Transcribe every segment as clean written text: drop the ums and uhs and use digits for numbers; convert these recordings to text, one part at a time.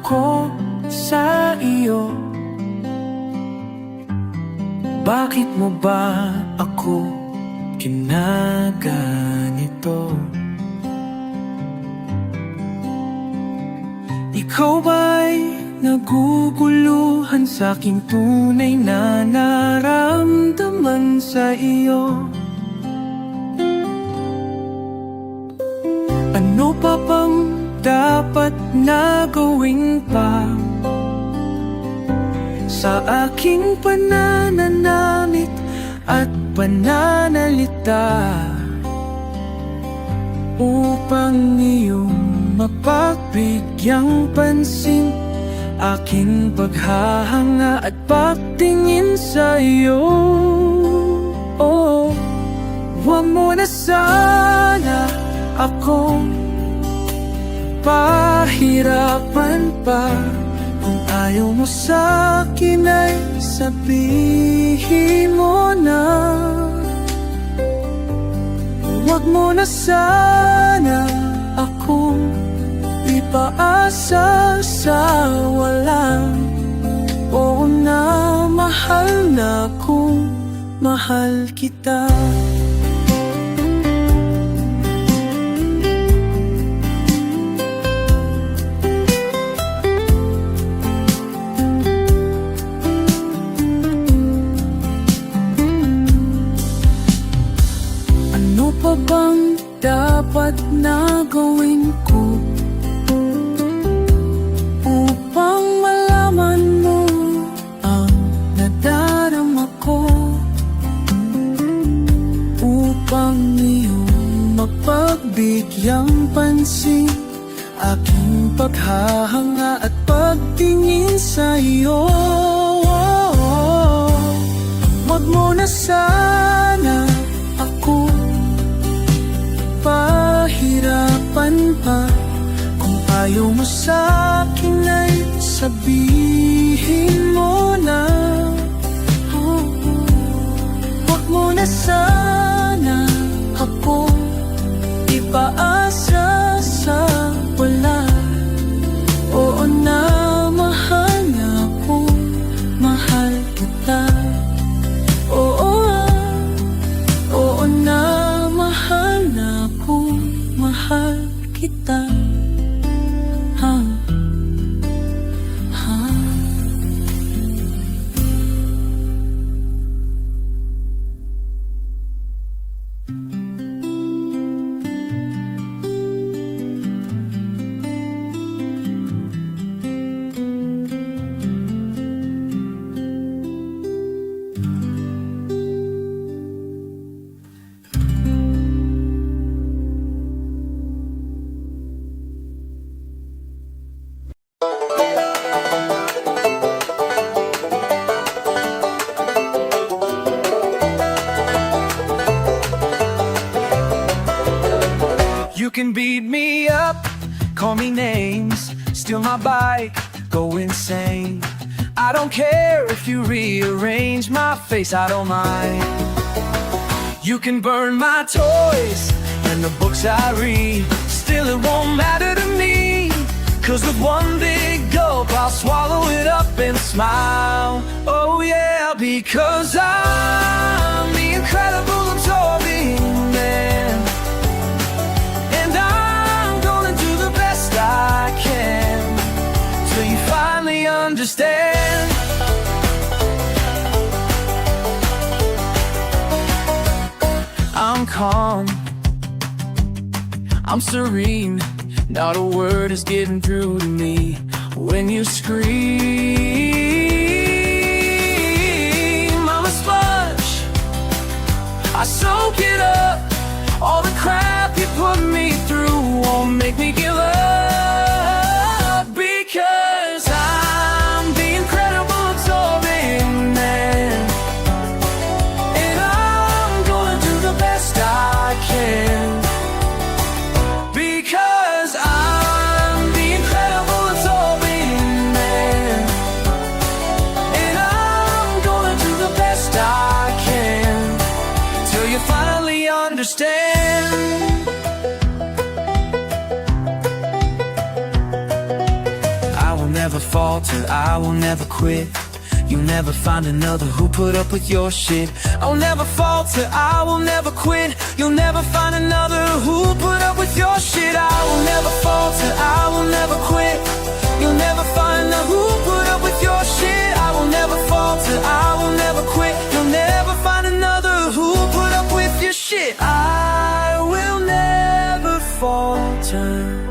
ko sa iyo. Bakit mo ba ako ginaganito? Ikaw ba'y naguguluhan sa aking tunay na naramdaman sa iyo? Ano pa bang dapat na gawin pa sa aking pananamit at pananalita upang iyong mapagbigyan pansin aking paghahanga at pagtingin sa iyo? Oh, huwag mo na sana akong pahirapan pa. Kung ayaw mo sa'kin ay sabihin mo na. Huwag mo na sana akong ipaasa sa walang. Oo na, mahal na kung mahal kita. Ano pa bang dapat na gawin ko upang malaman mo ang nadarama ko, upang iyong mapagbigyan pansin aking paghahanga at pagtingin sa iyo? Wag mo na sana ako pahirapan pa. Kung ayaw mo sa'kin ay sabihin mo na. Huwag mo na sana ako ipaasa sa wala. Oo na, mahal na kung mahal kita. Oo na, mahal na kung mahal kita. You can beat me up, call me names, steal my bike, go insane. I don't care if you rearrange my face, I don't mind. You can burn my toys and the books I read, still it won't matter to me. Cause with one big gulp I'll swallow it up and smile. Oh yeah, because I'm the incredible absorbing man, and I'm gonna do the best I can till you finally understand. I'm calm, I'm serene, not a word is getting through to me when you scream. I'm a sponge, I soak it up. All the crap you put me through won't make me give up, because I'm the incredible absorbing man, and I'm gonna do the best I can. Because I'm the incredible absorbing man, and I'm gonna do the best I can till you finally understand. never falter, I will never quit. You'll never find another who put up with your shit. I'll never falter, I will never quit. You'll never find another who put up with your shit. I will never falter, I will never quit. You'll never find another who put up with your shit. I will never falter, I will never quit. You'll never find another who put up with your shit. I will never falter,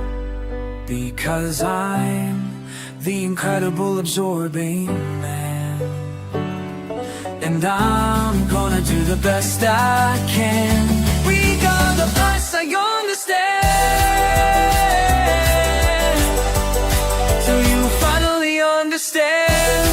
because I'm the incredible absorbing man. And I'm gonna do the best I can. Regardless, I understand. Till you finally understand.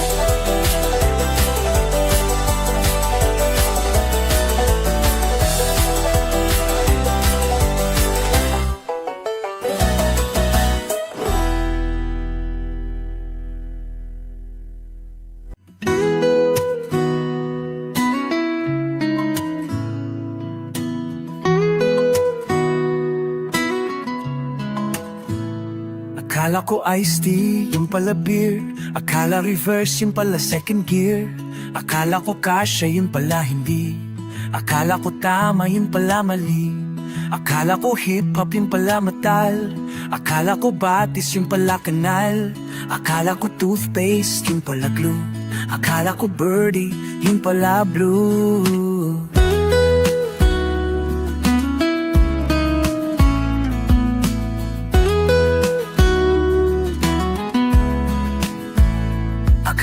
Akala ko iced tea, yung pala beer. Akala reverse, yung pala second gear. Akala ko kasya, yun pala hindi. Akala ko tama, yun pala mali. Akala ko hip-hop, yun pala metal. Akala ko batis, yun pala kanal. Akala ko toothpaste, yun pala glue. Akala ko birdie, yun pala blue.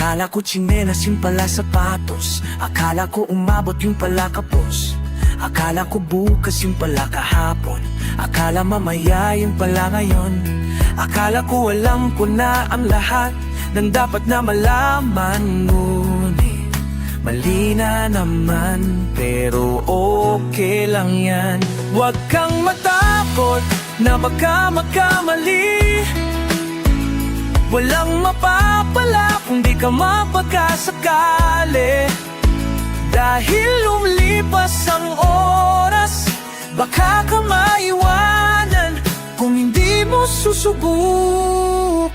Akala ko tsinelas, yung pala sapatos. Akala ko umabot, yung pala kapos. Akala ko bukas, yung pala kahapon. Akala mamaya, yung pala ngayon. Akala ko alam ko na ang lahat ng dapat na malaman. Ngunit mali na naman, pero okay lang yan. Huwag kang matakot na baka magkamali. Walang mapapala kung di ka mapagkasakali. Dahil lumilipas ang oras, baka ka maiwanan kung hindi mo susubukan.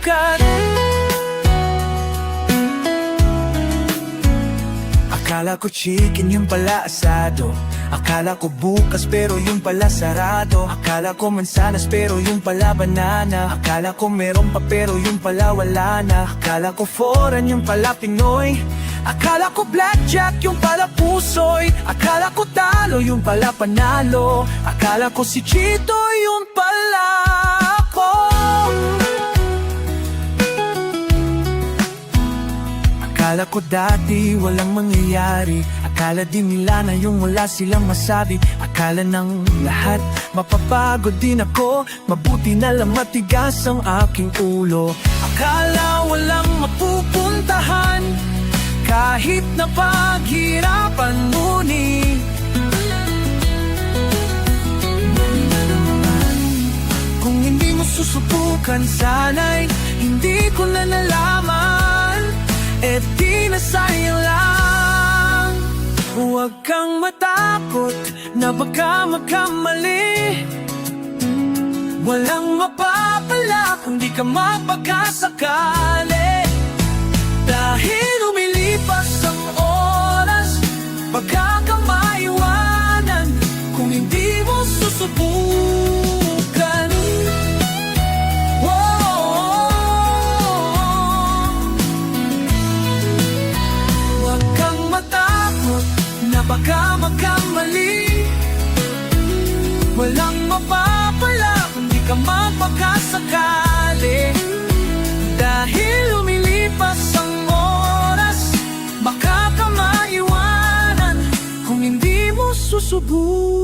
Akala ko chicken, yung pala asado. Akala ko bukas, pero yung pala sarado. Akala ko mansanas, pero yung pala banana. Akala ko meron pa, pero yung pala wala na. Akala ko foreign, yung pala Pinoy. Akala ko blackjack, yung pala pusoy. Akala ko talo, yung pala panalo. Akala ko si Chito, yung pala ako. Akala ko dati walang mangyayari. Akala din nila na yung wala silang masabi. Akala ng lahat mapapagod din ako. Mabuti na lang matigas ang aking ulo. Akala walang mapupuntahan kahit na paghirapan, ngunit kung hindi mo susubukan, sana'y hindi ko na nalaman. Eh di nasayang lang. Huwag kang matakot na baka magkamali. Walang mapapala kung di ka mapagkasakali. Dahil lumilipas ang oras, baka ka maiwanan kung hindi mo susubukan. Huwag kang matakot na baka magkamali. Walang mapapala kung di ka mapagkasakali. Dahil lumilipas ang oras, baka ka maiwanan kung hindi mo susubukan.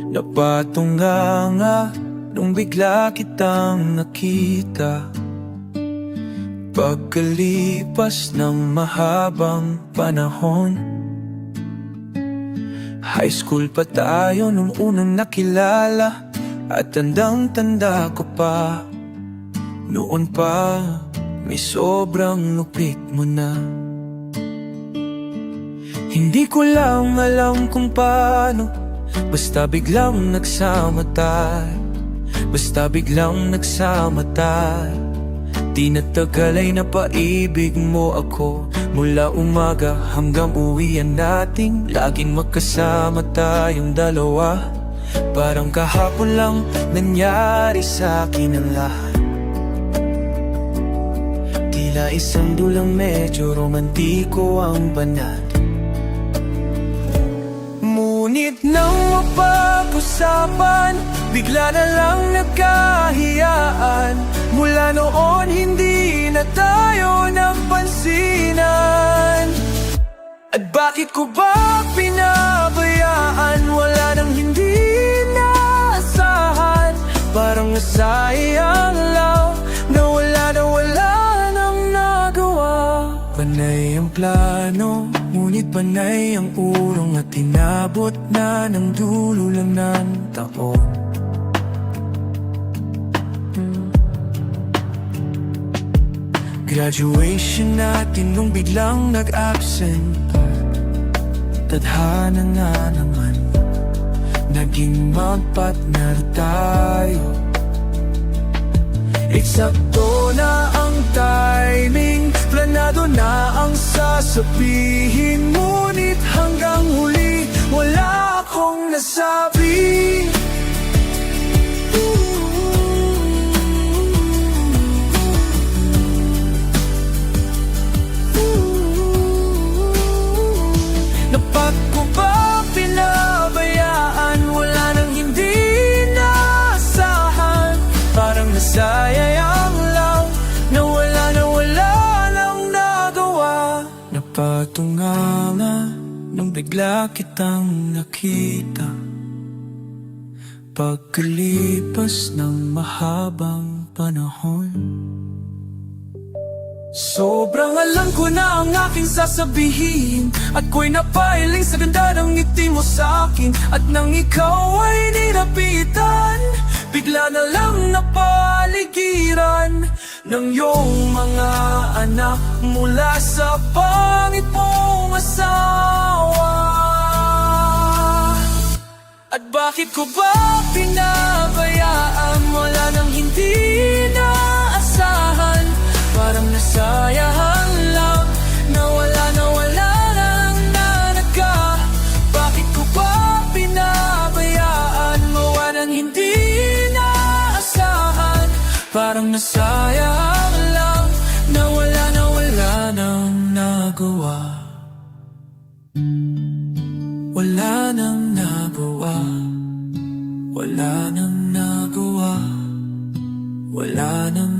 Napatunganga nung bigla kitang nakita. Pagkalipas ng mahabang panahon, high school pa tayo nung unang nakilala. At tandang-tanda ko pa, noon pa, may sobrang lupit mo na. Hindi ko lang alam kung paano, basta biglang nagsama tayo. Basta biglang nagsama tayo. Di natagal ay napaibig mo ako. Mula umaga hanggang uwian nating laging magkasama tayong dalawa. Parang kahapon lang nangyari sa akin ang lahat. Tila isang dulang medyo romantiko ang banat. Ngunit nang mapag-usapan, bigla na lang nagkahiyaan. Mula noon hindi na tayo nagpansinan. At bakit ko ba pinabayaan? Wala nang hindi naasahan. Parang nasayang lang, nawala nang nagawa. Panay ang plano, ngunit panay ang urong. At inabot na ng dulo lang ng taon. Graduation natin nung biglang nag-absent. Tadhana na naman, naging mag-partner tayo. Eksakto na ang timing, planado na ang sasabihin. Ngunit hanggang huli, wala akong nasabi. Napag ko ba pinabayaan? Wala nang hindi naasahan. Parang nasayang lang, nawala nang nagawa. Napatungala nung bigla kitang nakita. Pagkalipas ng mahabang panahon, sobrang alam ko na ang aking sasabihin. At ko'y napailing sa ganda ng ngiti mo sa'kin. At nang ikaw ay nilapitan, bigla na lang napaligiran ng iyong mga anak mula sa pangit mong asawa. At bakit ko ba pinabayaan? Wala nang hindi naasahan. Parang nasayang lang, nawala lang nanaga. Bakit ko ba pinabayaan? Mawalan hindi naasahan. Parang nasayang lang, nawala nang nagawa. Wala nang nagawa. Wala nang nagawa. Wala nang